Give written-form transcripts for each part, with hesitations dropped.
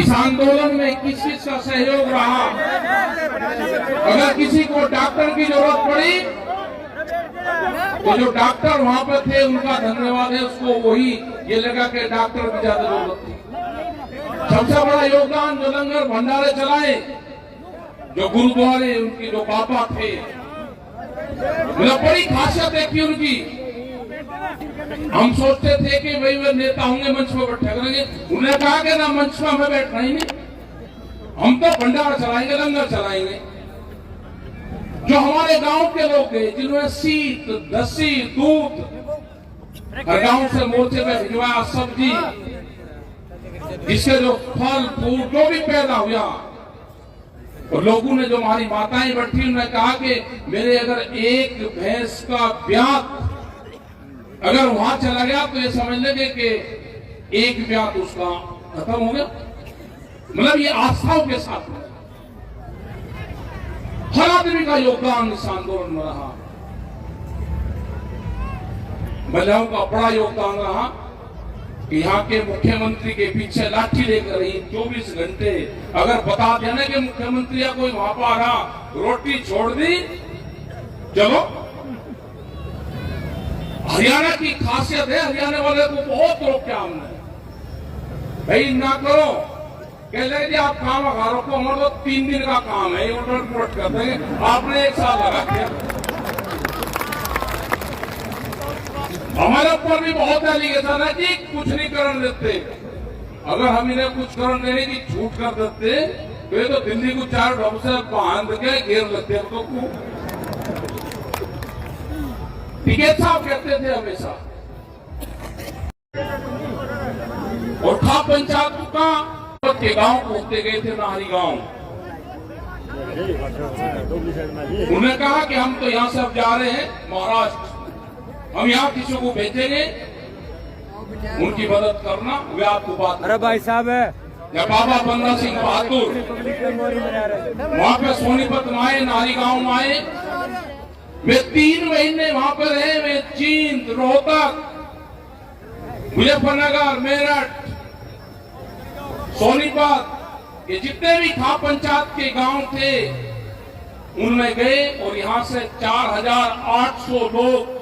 इस आंदोलन में किस चीज का सहयोग रहा। अगर किसी को डॉक्टर की जरूरत पड़ी तो जो डॉक्टर वहां पर थे उनका धन्यवाद है, उसको वही ये लगा कि डॉक्टर की ज्यादा जरूरत थी। सबसे बड़ा योगदान जो लंगर भंडारे चलाए, जो गुरुद्वारे उनके जो बाबा थे, मतलब बड़ी खासियत देखी उनकी। हम सोचते थे कि भाई वे नेता होंगे मंच पर बैठे करेंगे, उन्होंने कहा कि ना मंच पर हमें बैठना ही नहीं, हम तो भंडारा चलाएंगे, लंगर चलाएंगे। जो हमारे गांव के लोग थे जिन्होंने शीत दसी दूध हर गांव से मोर्चे में भिजवाया, सब्जी, इसके जो फल फूल जो भी पैदा हुआ, और लोगों ने जो हमारी माताएं बैठी उन्होंने कहा कि मेरे अगर एक भैंस का ब्यात अगर वहां चला गया तो ये समझ लेंगे कि एक ब्यात उसका खत्म हो गया। मतलब ये आस्थाओं के साथ हर आदमी का योगदान इस आंदोलन में रहा। महिलाओं का बड़ा योगदान रहा कि यहाँ के मुख्यमंत्री के पीछे लाठी लेकर रही 24 घंटे। अगर बता देना कि मुख्यमंत्री या कोई वहां पर आ रहा, रोटी छोड़ दी, चलो। हरियाणा की खासियत है, हरियाणा वाले को बहुत रोका हमने, भाई ना करो, कह रहे आप काम लगा रखो, हमारा तो 3 दिन का काम है, उलट करते हैं, आपने 1 साल लगा दिया। हमारे ऊपर भी बहुत एलिगेशन है कि कुछ नहीं करने देते। अगर हम इन्हें कुछ करने देने की छूट कर देते तो ये तो दिल्ली को 4 ढंग से बांध के घेर लेते हैं। तो टिकैत साहब कहते थे हमेशा, और खाप पंचायत का के गांव पहुंचते गए थे, नाहरी गांव। उन्होंने कहा कि हम तो यहाँ से अब जा रहे हैं महाराष्ट्र, हम यहाँ किसी को भेजेंगे, उनकी मदद करना, वे आपको बात। अरे भाई साहब है या बाबा बंदा सिंह बहादुर वहाँ पे सोनीपत में आए, नाहरी गांव में आए, वे 3 महीने वहां पर रहे। वे जींद, रोहतक, मुजफ्फरनगर, मेरठ, सोनीपत, ये जितने भी खाप पंचायत के गांव थे उनमें गए, और यहाँ से 4800 लोग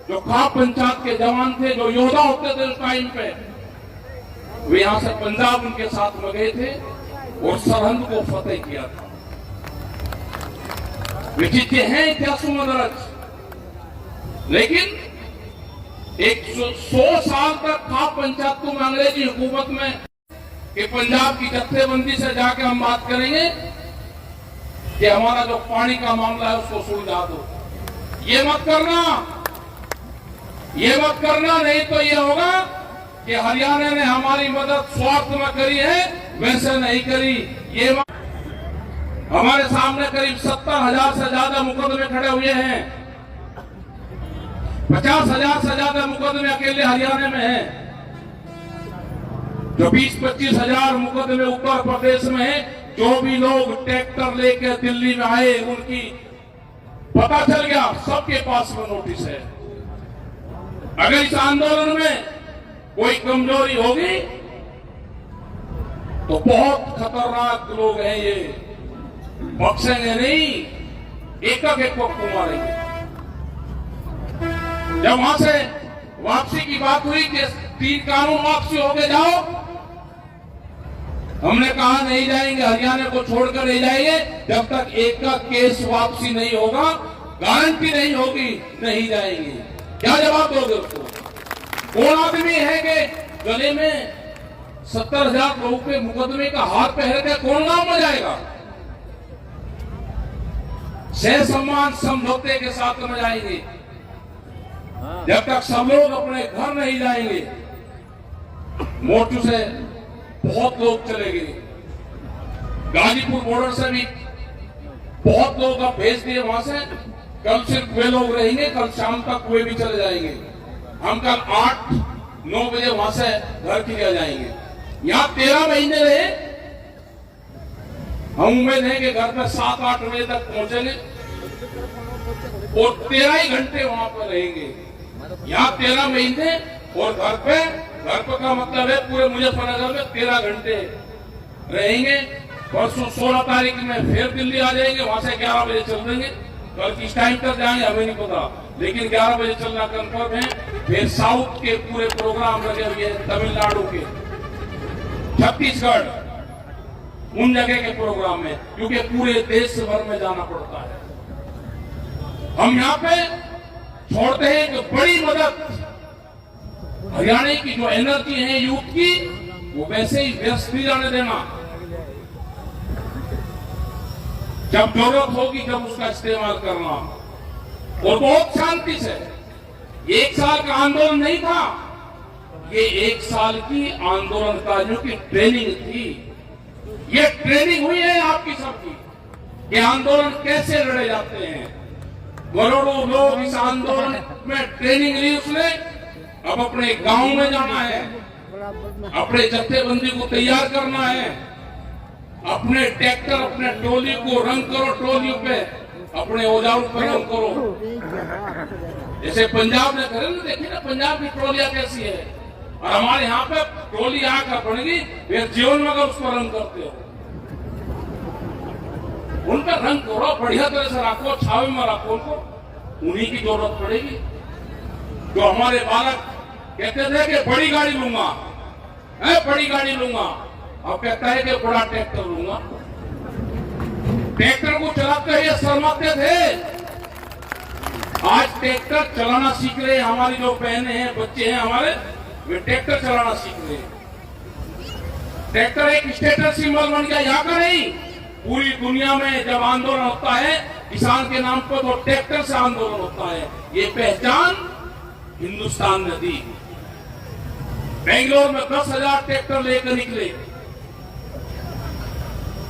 जो खाप पंचायत के जवान थे, जो योद्धा होते थे उस टाइम पे, वे यहाँ से पंजाब उनके साथ में गए थे और सरहद को फतेह किया था। विचित्र हैं इतिहासों में दर्ज, लेकिन 100 साल तक खाप पंचायतों में अंग्रेजी हुकूमत में कि पंजाब की जत्थेबंदी से जाके हम बात करेंगे कि हमारा जो पानी का मामला है उसको सुलझा दो। ये मत करना, ये मत करना, नहीं तो ये होगा कि हरियाणा ने हमारी मदद स्वार्थ में करी है, वैसे नहीं करी। ये हमारे सामने करीब 70,000 से ज्यादा मुकदमे खड़े हुए हैं, 50,000 से ज्यादा मुकदमे अकेले हरियाणा में हैं, जो 20-25 हजार मुकदमे उत्तर प्रदेश में है। जो भी लोग ट्रैक्टर लेकर दिल्ली में आए उनकी पता चल गया, सबके पास में नोटिस है। अगर इस आंदोलन में कोई कमजोरी होगी तो बहुत खतरनाक लोग हैं ये, बख्शेंगे नहीं, एक को मारेंगे। जब वहां से वापसी की बात हुई कि 3 कानून वापसी होके जाओ, हमने कहा नहीं जाएंगे, हरियाणा को छोड़कर नहीं जाएंगे जब तक एक का केस वापसी नहीं होगा, गारंटी नहीं होगी, नहीं जाएंगे। क्या जवाब दोगे उसको? कौन आदमी है कि गले में 70,000 लोगों के मुकदमे का हाथ पहन के कौन गांव में जाएगा? सह सम्मान समझौते के साथ में जाएंगे। जब तक सब लोग अपने घर नहीं जाएंगे, मोटू से बहुत लोग चले गए, गाजीपुर बॉर्डर से भी बहुत लोग अब भेज दिए वहां से। कल सिर्फ वे लोग रहेंगे, कल शाम तक वे भी चले जाएंगे। हम कल 8-9 बजे वहां से घर के लिए जाएंगे। यहाँ 13 महीने रहे, हम उम्मीद है कि घर पर 7-8 बजे तक पहुंचेंगे और 13 ही घंटे वहां पर रहेंगे। यहाँ 13 महीने और घर पे का मतलब है पूरे मुजफ्फरनगर में 13 घंटे। रहेंगे। परसों 16 तारीख में फिर दिल्ली आ जाएंगे, वहां से 11 बजे चल देंगे। कल किस टाइम तक जाएंगे हमें नहीं पता, लेकिन 11 बजे चलना कंफर्म है। फिर साउथ के पूरे प्रोग्राम लगे हुए हैं, तमिलनाडु के, छत्तीसगढ़, उन जगह के प्रोग्राम में, क्योंकि पूरे देश भर में जाना पड़ता है। हम यहाँ पे छोड़ते हैं कि बड़ी मदद हरियाणा की जो एनर्जी है यूथ की, वो वैसे ही व्यस्त नहीं जाने देना। जब जरूरत होगी जब उसका इस्तेमाल करना, और बहुत शांति से। एक साल का आंदोलन नहीं था, ये एक साल की आंदोलनकारियों की ट्रेनिंग थी। ये ट्रेनिंग हुई है आपकी सबकी, ये आंदोलन कैसे लड़े जाते हैं। करोड़ों लोग इस आंदोलन में ट्रेनिंग ली उसने। अब अपने गांव में जाना है, अपने जत्थेबंदी को तैयार करना है, अपने ट्रैक्टर, अपने टोली को रंग करो, टोलियों पे अपने औजारों पर रंग करो। जैसे पंजाब में करें ना, देखिए ना पंजाब की टोलियां कैसी है, और हमारे यहाँ पे टोली आकर बनेगी, फिर जीवन में अगर उसको रंग करते हो, उनका रंग करो, बढ़िया तरह से रखो, छावे में रखो उनको, उन्हीं की जरूरत पड़ेगी। जो हमारे बालक कहते थे कि बड़ी गाड़ी लूंगा, बड़ी गाड़ी लूंगा, अब कहता है कि बड़ा ट्रैक्टर लूंगा। ट्रैक्टर को चलाते हुए शर्माते थे, आज ट्रैक्टर चलाना सीख रहे हैं। हमारी जो बहनें हैं, बच्चे हैं हमारे, वे ट्रैक्टर चलाना सीख रहे हैं। ट्रैक्टर एक स्टेटस सिंबल बन गया, यहाँ का नहीं, पूरी दुनिया में जब आंदोलन होता है किसान के नाम पर, तो ट्रैक्टर से आंदोलन होता है। ये पहचान हिंदुस्तान ने दी। बेंगलोर में 10,000 ट्रैक्टर लेकर निकले,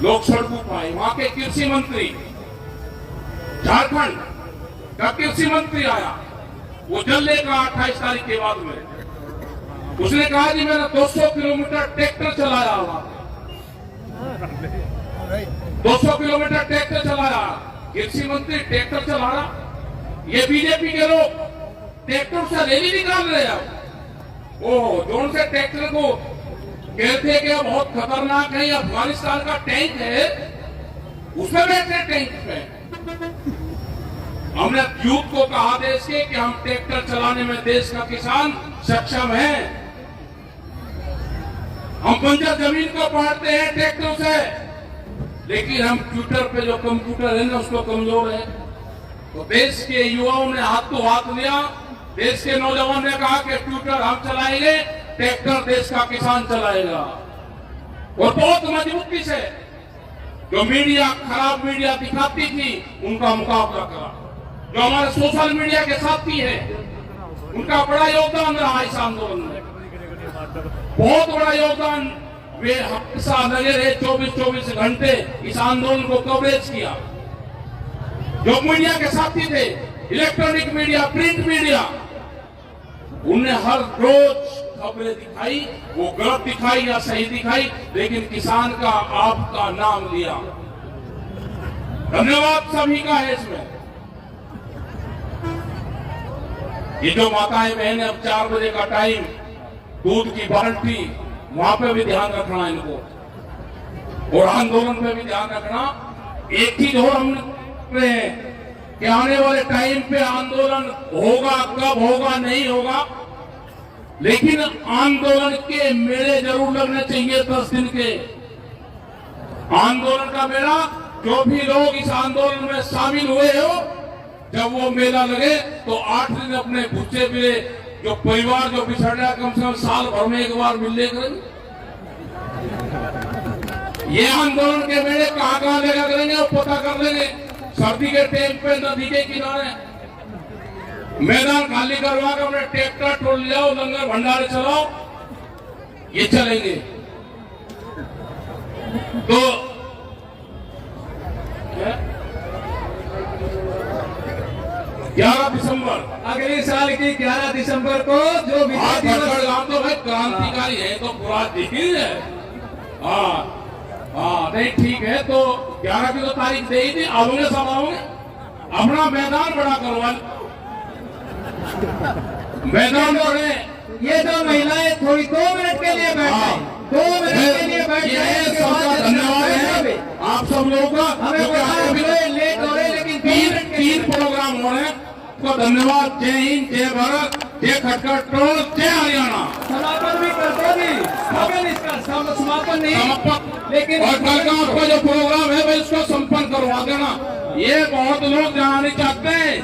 लोग सड़कों पर आए। वहां के कृषि मंत्री, झारखंड का कृषि मंत्री आया, वो जल लेकर 28 तारीख के बाद में उसने कहा कि मैंने 200 किलोमीटर ट्रैक्टर चलाया हुआ, 200 किलोमीटर ट्रैक्टर चलाया। कृषि मंत्री ट्रैक्टर चला रहा, ये बीजेपी के लोग ट्रैक्टर से रैली निकाल रहे हैं। ओह, जोन से ट्रैक्टर को कहते हैं कि बहुत खतरनाक है, अफगानिस्तान का टैंक है, उसमें बैठे टैंक में। हमने यूथ को कहा देश के कि हम ट्रैक्टर चलाने में देश का किसान सक्षम है। हम बंजर जमीन को पाड़ते हैं ट्रैक्टर से, लेकिन हम ट्विटर पे जो कंप्यूटर है ना, उसको कमजोर है। तो देश के युवाओं ने हाथ तो हाथ लिया, देश के नौजवान ने कहा कि ट्विटर हम चलाएंगे, ट्रैक्टर देश का किसान चलाएगा। और बहुत मजबूती से जो मीडिया, खराब मीडिया दिखाती थी, उनका मुकाबला करा। जो हमारे सोशल मीडिया के साथी हैं, उनका बड़ा योगदान रहा इस आंदोलन में, बहुत बड़ा योगदान। वे हमेशा लगे रहे, 24-24 घंटे इस आंदोलन को कवरेज किया। जो मीडिया के साथी थे, इलेक्ट्रॉनिक मीडिया, प्रिंट मीडिया, उन्हें हर रोज खबरें दिखाई, वो गलत दिखाई या सही दिखाई, लेकिन किसान का, आपका नाम लिया। धन्यवाद सभी का है इसमें। ये जो माताएं बहनें, अब 4 बजे का टाइम, दूध की बाल्टी, वहां पे भी ध्यान रखना इनको, और आंदोलन पे भी ध्यान रखना। एक चीज और हम रहे हैं कि आने वाले टाइम पे आंदोलन होगा, कब होगा नहीं होगा, लेकिन आंदोलन के मेले जरूर लगने चाहिए। 10 दिन के आंदोलन का मेला, जो भी लोग इस आंदोलन में शामिल हुए हो, जब वो मेला लगे तो 8 दिन अपने भूखे मिले, जो परिवार जो बिछड़ रहा, कम से कम साल भर में एक बार मिलने करेंगे। ये आंदोलन के मेले कहाँ कहाँ लगा करेंगे वो पता कर लेंगे। सर्दी के टाइम पे नदी के किनारे मैदान खाली करवा कर अपने ट्रैक्टर टोल जाओ, लंगर भंडारे चलाओ, ये चलेंगे। तो 11 दिसंबर, अगले साल की 11 दिसंबर को जो विजय दिवस, तो भाई क्रांतिकारी है तो पूरा दिन है। हाँ हाँ, नहीं ठीक है, तो 11 की तो तारीख दे ही थी, आओगे सब आओगे, अपना मैदान बड़ा करवा, मैदान बड़े। ये जो महिलाएं थोड़ी 2 मिनट के लिए बैठ जाए, 2 मिनट के लिए बैठ जाए, आप सब लोगों का हमें क्योंकि पता है आपको भी हम लेट हो रहे हैं, लेकिन तीन प्रोग्राम हो रहे हैं। को धन्यवाद। जय हिंद, जय भारत, जय खटखट टोल, जय हरियाणा। समापन भी कर दो जी, समापन इसका समापन नहीं, समापन। लेकिन और कल का आपका जो प्रोग्राम है मैं इसको संपन्न करवा देना। ये बहुत लोग जाना नहीं चाहते हैं।